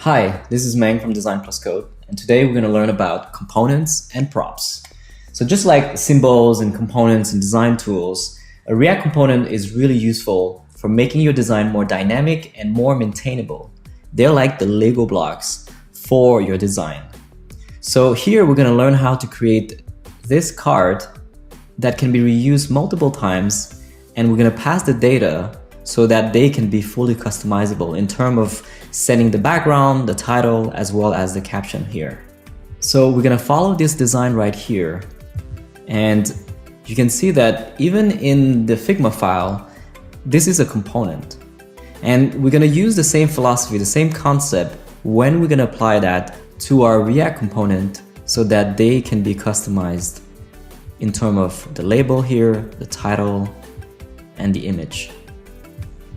Hi, this is Meng from Design Plus Code, and today we're going to learn about components and props. So just like symbols and components and design tools, a React component is really useful for making your design more dynamic and more maintainable. They're like the Lego blocks for your design. So here we're going to learn how to create this card that can be reused multiple times, and we're going to pass the data so that they can be fully customizable in terms of setting the background, the title, as well as the caption here. So we're gonna follow this design right here. And you can see that even in the Figma file, this is a component. And we're gonna use the same philosophy, the same concept when we're gonna apply that to our React component so that they can be customized in terms of the label here, the title, and the image.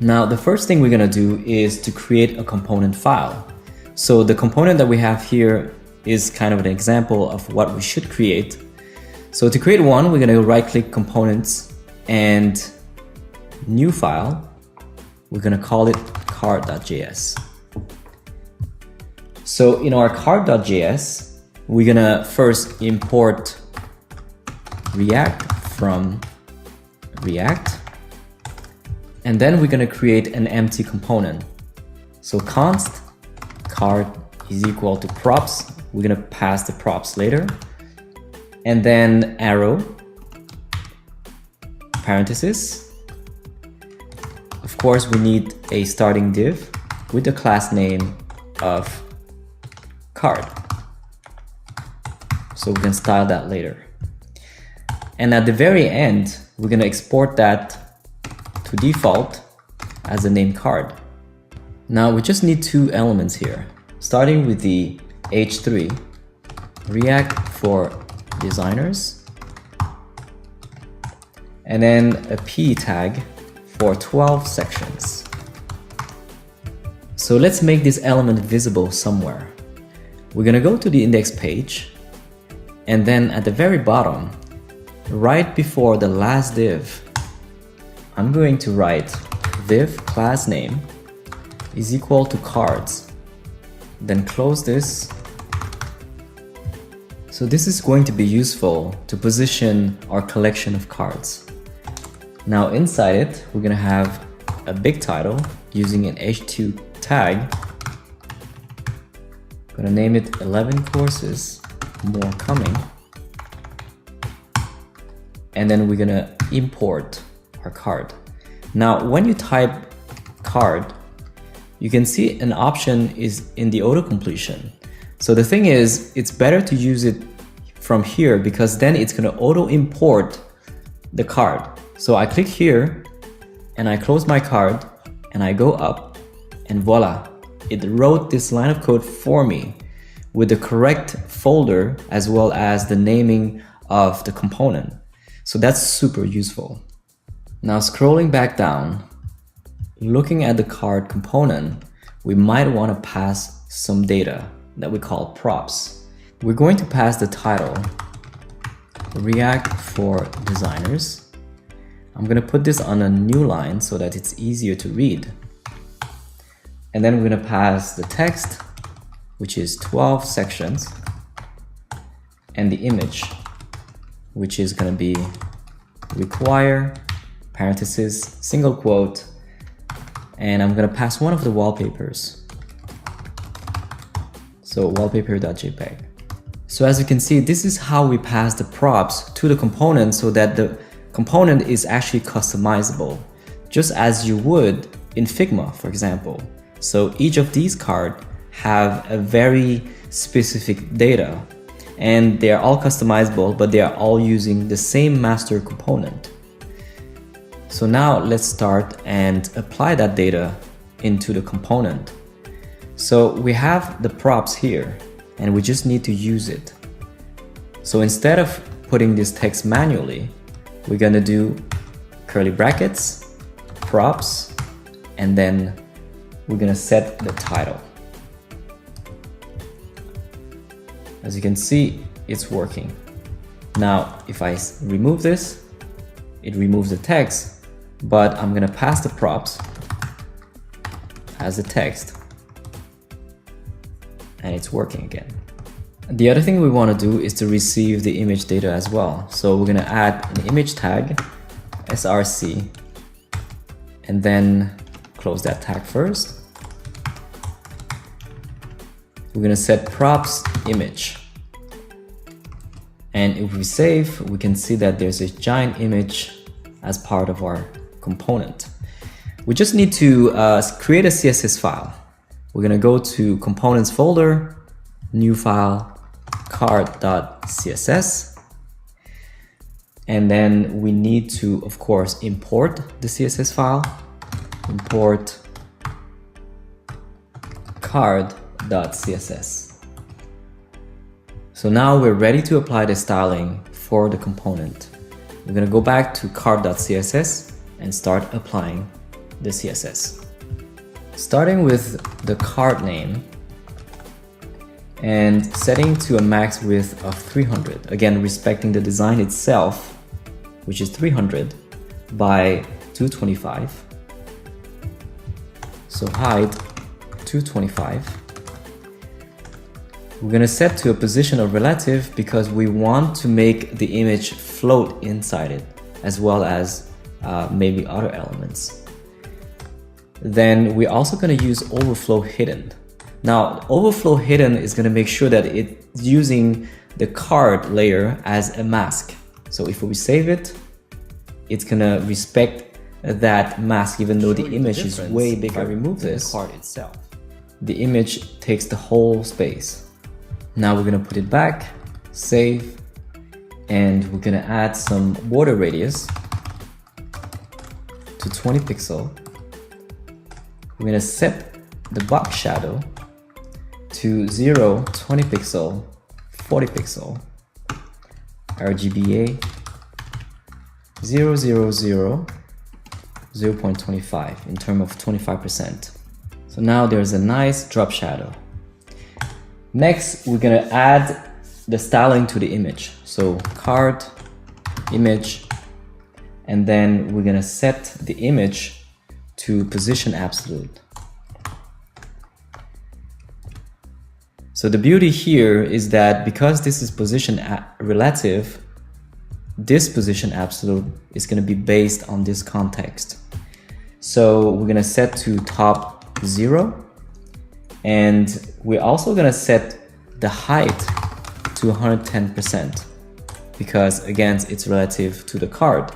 Now, the first thing we're going to do is to create a component file. So the component that we have here is kind of an example of what we should create. So to create one, we're going to right-click Components and New File. We're going to call it card.js. So in our card.js, we're going to first import React from React. And then we're going to create an empty component. So const card is equal to props. We're going to pass the props later. And then arrow, parenthesis. Of course, we need a starting div with the class name of card. So we can style that later. And at the very end, we're going to export that to default as the name card. Now we just need two elements here, starting with the H3, React for designers, and then a P tag for 12 sections. So let's make this element visible somewhere. We're gonna go to the index page, and then at the very bottom, right before the last div, I'm going to write div class name is equal to cards. Then close this. So this is going to be useful to position our collection of cards. Now inside it, we're going to have a big title using an H2 tag. I'm going to name it 11 courses, more coming. And then we're going to import our card. Now, when you type card, you can see an option is in the auto completion. So the thing is, it's better to use it from here because then it's going to auto import the card. So I click here and I close my card and I go up and voila, it wrote this line of code for me with the correct folder as well as the naming of the component. So that's super useful. Now scrolling back down, looking at the card component, we might want to pass some data that we call props. We're going to pass the title, React for designers. I'm going to put this on a new line so that it's easier to read. And then we're going to pass the text, which is 12 sections, and the image, which is going to be require, parenthesis, single quote, and I'm going to pass one of the wallpapers. So wallpaper.jpg. So as you can see, this is how we pass the props to the component so that the component is actually customizable, just as you would in Figma, for example. So each of these cards have a very specific data, and they are all customizable, but they are all using the same master component. So now let's start and apply that data into the component. So we have the props here and we just need to use it. So instead of putting this text manually, we're gonna do curly brackets, props, and then we're gonna set the title. As you can see, it's working. Now, if I remove this, it removes the text, but I'm gonna pass the props as the text. and it's working again. The other thing we want to do is to receive the image data as well. So we're going to add an image tag, src, and then close that tag first. We're going to set props image. And if we save, we can see that there's a giant image as part of our component. We just need to create a CSS file. We're going to go to components folder, new file, card.css. And then we need to, of course, import the CSS file. Import card.css. So now we're ready to apply the styling for the component. We're going to go back to card.css and start applying the CSS. Starting with the card name and setting to a max width of 300. Again, respecting the design itself, which is 300 by 225. So height 225. We're going to set to a position of relative because we want to make the image float inside it, as well as maybe other elements. Then we're also going to use overflow hidden. Now, overflow hidden is going to make sure that it's using the card layer as a mask. So if we save it, it's going to respect that mask even though the image is way bigger. If I remove this card itself, the image takes the whole space. Now we're going to put it back, save, and we're going to add some border radius to 20 pixel. We're going to set the box shadow to 0, 20 pixel, 40 pixel, RGBA 000, 0.25 in terms of 25%. So now there's a nice drop shadow. Next, we're going to add the styling to the image. So card, image, and then we're going to set the image to position absolute. So the beauty here is that because this is position relative, this position absolute is going to be based on this context. So we're going to set to top 0. And we're also going to set the height to 110% because again, it's relative to the card.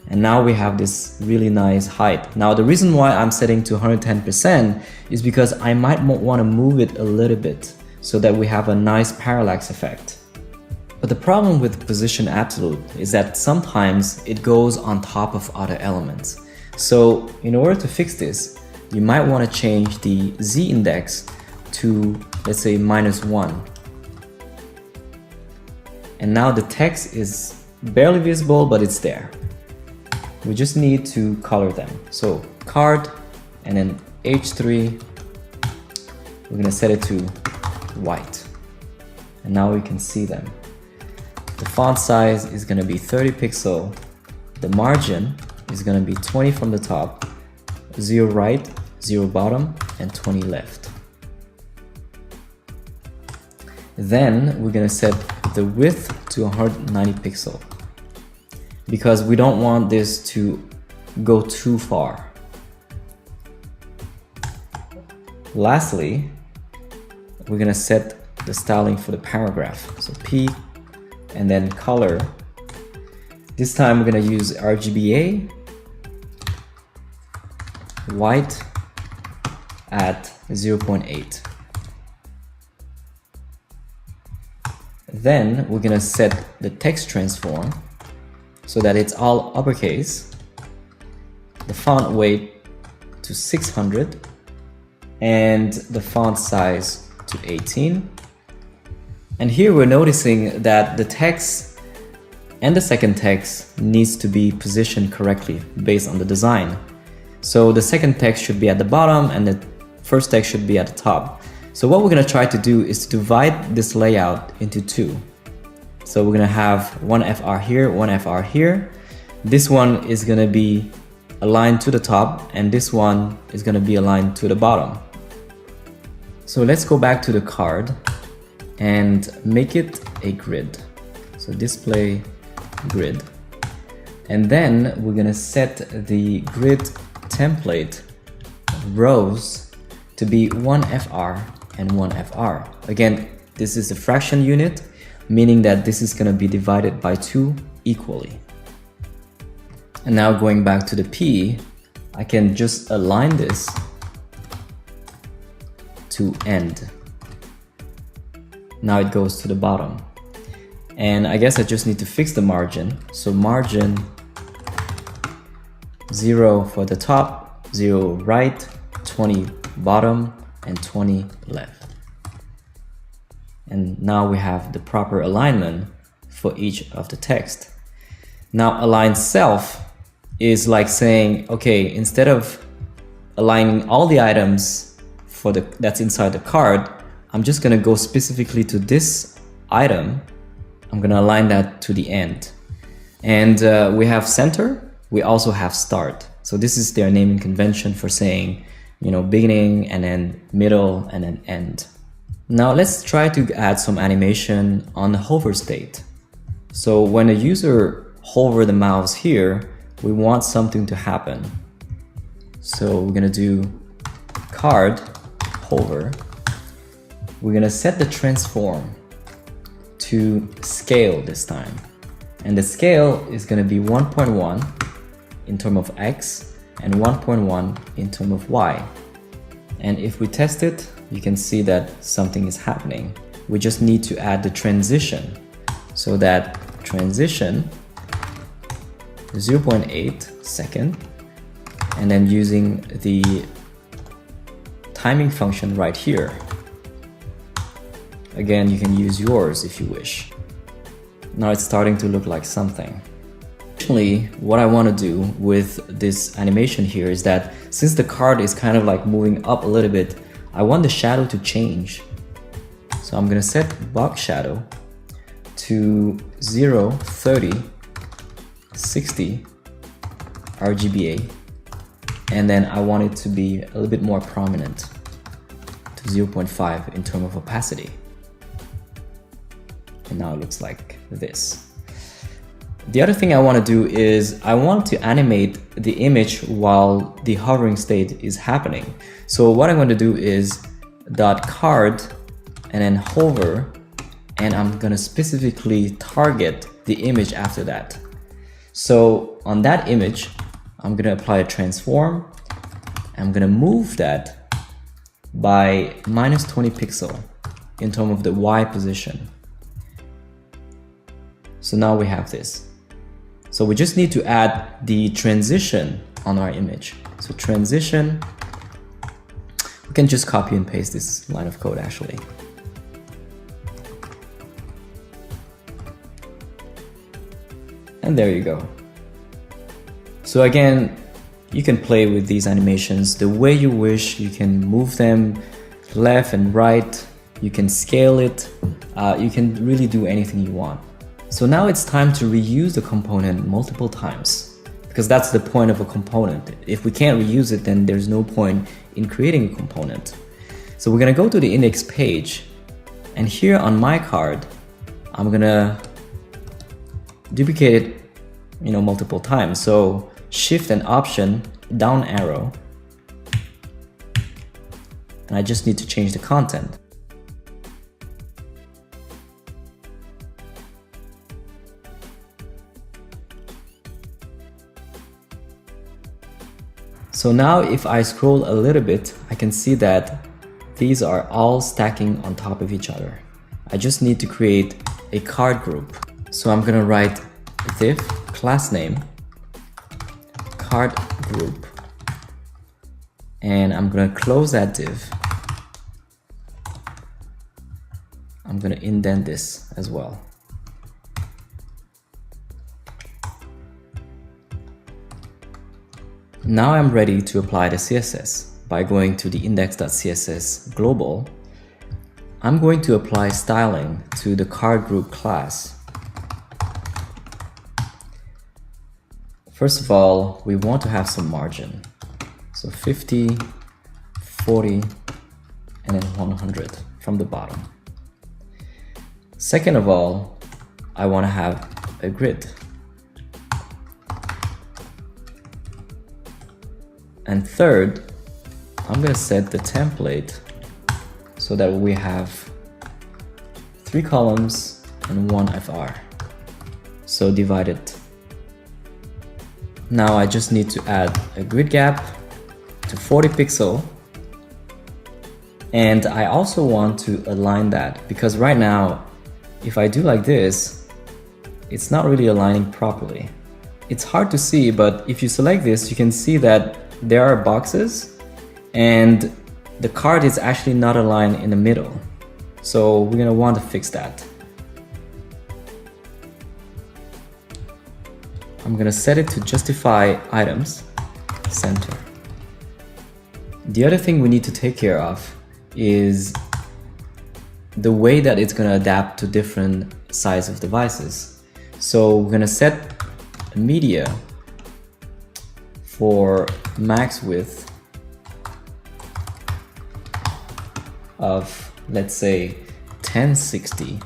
And now we have this really nice height. Now, the reason why I'm setting to 110% is because I might want to move it a little bit so that we have a nice parallax effect. But the problem with position absolute is that sometimes it goes on top of other elements. So in order to fix this, you might want to change the Z index to, let's say, -1. And now the text is barely visible, but it's there. We just need to color them. So card and then H3, we're going to set it to white. And now we can see them. The font size is going to be 30 pixel. The margin is going to be 20 from the top, 0 right, 0 bottom, and 20 left. Then we're going to set the width to 190 pixel because we don't want this to go too far. Lastly, we're going to set the styling for the paragraph. So P and then color. This time we're going to use RGBA, white at 0.8. Then we're going to set the text transform so that it's all uppercase, the font weight to 600, and the font size to 18. And here we're noticing that the text and the second text needs to be positioned correctly based on the design. So the second text should be at the bottom and the first text should be at the top. So what we're going to try to do is to divide this layout into two. So we're going to have one FR here, one FR here. This one is going to be aligned to the top and this one is going to be aligned to the bottom. So let's go back to the card and make it a grid. So display grid. And then we're gonna set the grid template rows to be 1 FR and 1 FR. Again, this is the fraction unit, meaning that this is gonna be divided by 2 equally. And now going back to the P, I can just align this to end. Now it goes to the bottom. And I guess I just need to fix the margin. So margin 0 for the top, 0 right, 20 bottom, and 20 left. And now we have the proper alignment for each of the text. Now align self is like saying, okay, instead of aligning all the items for that's inside the card, I'm just gonna go specifically to this item. I'm gonna align that to the end. And we have center, we also have start. So this is their naming convention for saying, you know, beginning and then middle and then end. Now let's try to add some animation on the hover state. So when a user hover the mouse here, we want something to happen. So we're gonna do card hover. We're gonna set the transform to scale this time. And the scale is gonna be 1.1 in terms of X and 1.1 in terms of Y. And if we test it, you can see that something is happening. We just need to add the transition. So that transition 0.8 second, and then using the timing function right here. Again, you can use yours if you wish. Now it's starting to look like something. Additionally, what I want to do with this animation here is that since the card is kind of like moving up a little bit, I want the shadow to change. So I'm gonna set box shadow to 0, 30, 60 RGBA, and then I want it to be a little bit more prominent to 0.5 in terms of opacity. And now it looks like this. The other thing I want to do is I want to animate the image while the hovering state is happening. So what I'm going to do is .card and then hover, and I'm going to specifically target the image after that. So on that image, I'm going to apply a transform. I'm going to move that by -20 pixel in terms of the Y position. So now we have this. So we just need to add the transition on our image. So transition, we can just copy and paste this line of code actually. And there you go. So again, you can play with these animations the way you wish. You can move them left and right. You can scale it. You can really do anything you want. So now it's time to reuse the component multiple times, because that's the point of a component. If we can't reuse it, then there's no point in creating a component. So we're gonna go to the index page, and here on my card, I'm gonna duplicate it, multiple times. So Shift and Option, down arrow, and I just need to change the content. So now if I scroll a little bit, I can see that these are all stacking on top of each other. I just need to create a card group. So I'm gonna write div class name card group, and I'm gonna close that div. I'm gonna indent this as well. Now I'm ready to apply the CSS by going to the index.css global. I'm going to apply styling to the card group class. First of all, we want to have some margin. So 50, 40, and then 100 from the bottom. Second of all, I want to have a grid. And third, I'm going to set the template so that we have 3 columns and 1 FR. So divide it. Now I just need to add a grid gap to 40 pixel. And I also want to align that because right now, if I do like this, it's not really aligning properly. It's hard to see, but if you select this, you can see that there are boxes and the card is actually not aligned in the middle. So we're gonna want to fix that. I'm gonna set it to justify items, center. The other thing we need to take care of is the way that it's gonna adapt to different size of devices. So we're gonna set a media for max width of, let's say, 1060.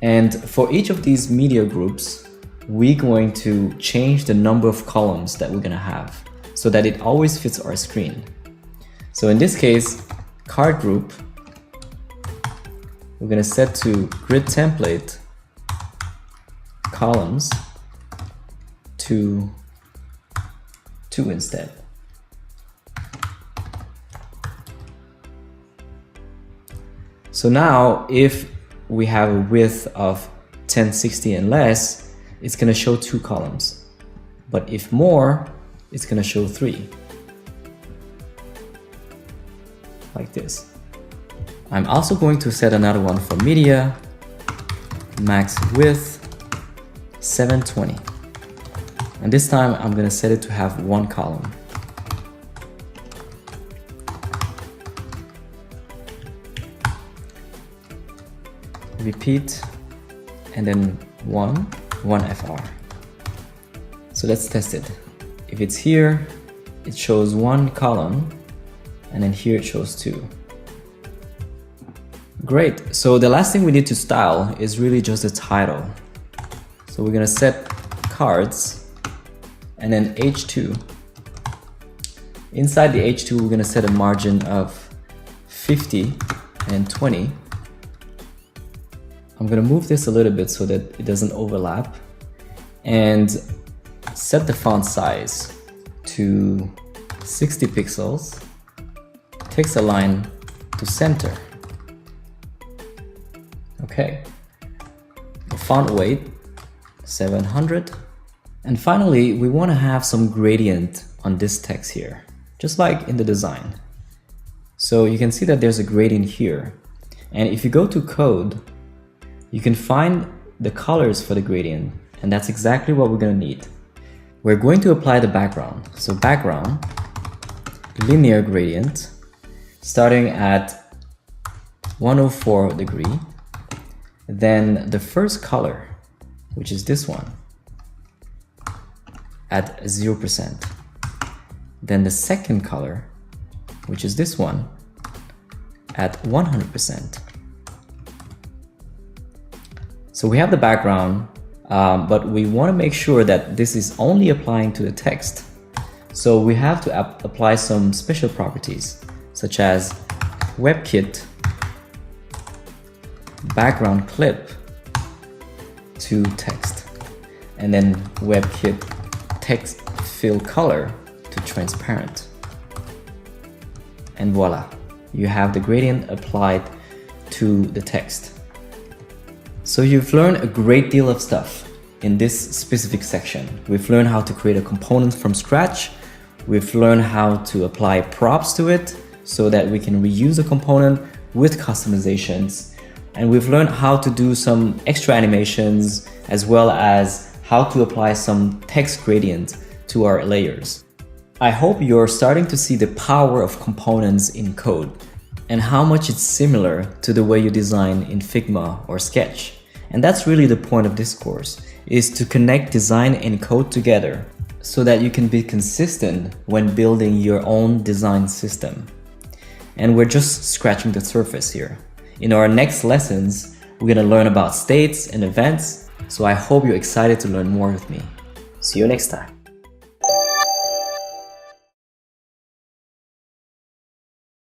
And for each of these media groups, we're going to change the number of columns that we're gonna have so that it always fits our screen. So in this case, card group, we're gonna set to grid template columns to 2 instead. So now if we have a width of 1060 and less, it's gonna show 2 columns. But if more, it's gonna show 3. Like this. I'm also going to set another one for media, max width 720. And this time I'm gonna set it to have 1 column. Repeat, and then 1 FR. So let's test it. If it's here, it shows 1 column, and then here it shows 2. Great, so the last thing we need to style is really just the title. So we're gonna set cards, and then H2. Inside the H2, we're gonna set a margin of 50 and 20. I'm gonna move this a little bit so that it doesn't overlap, and set the font size to 60 pixels, text align to center. Okay, the font weight 700, and finally we want to have some gradient on this text here, just like in the design. So you can see that there's a gradient here, and if you go to code, you can find the colors for the gradient, and that's exactly what we're going to need. We're going to apply the background. So background, linear gradient, starting at 104 degree. Then the first color, which is this one, at 0%. Then the second color, which is this one, at 100%. So we have the background, but we want to make sure that this is only applying to the text. So we have to apply some special properties, such as WebKit background clip to text, and then WebKit text fill color to transparent. And voila, you have the gradient applied to the text. So you've learned a great deal of stuff in this specific section. We've learned how to create a component from scratch. We've learned how to apply props to it so that we can reuse a component with customizations. And we've learned how to do some extra animations, as well as how to apply some text gradient to our layers. I hope you're starting to see the power of components in code and how much it's similar to the way you design in Figma or Sketch. And that's really the point of this course, is to connect design and code together so that you can be consistent when building your own design system. And we're just scratching the surface here. In our next lessons, we're going to learn about states and events, so I hope you're excited to learn more with me. See you next time.